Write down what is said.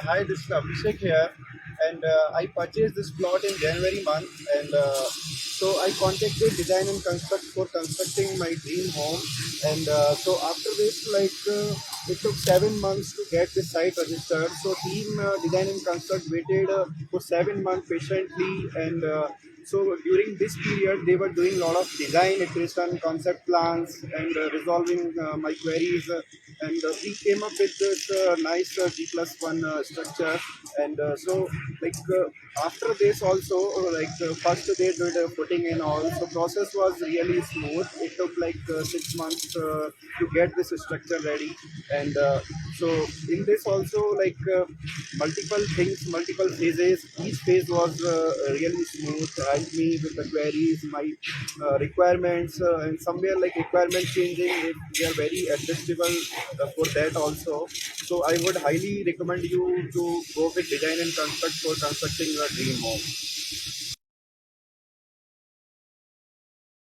Hi, this is Abhishek here, and I purchased this plot in January month, and so I contacted Design and Construct for constructing my dream home, and so after this, it took 7 months to get the site registered. So team Design and Construct waited for 7 months patiently, and so during this period, they were doing a lot of design iteration, concept plans, and resolving my queries. And we came up with this nice G+1 structure. And after this also, first they did putting in all. So process was really smooth. It took 6 months to get this structure ready. And so in this also multiple things, multiple phases. Each phase was really smooth. Helped me with the queries, my requirements, and somewhere like requirement changing. They are very adjustable for that also. So I would highly recommend you to go with Design and Construct for constructing your dream home.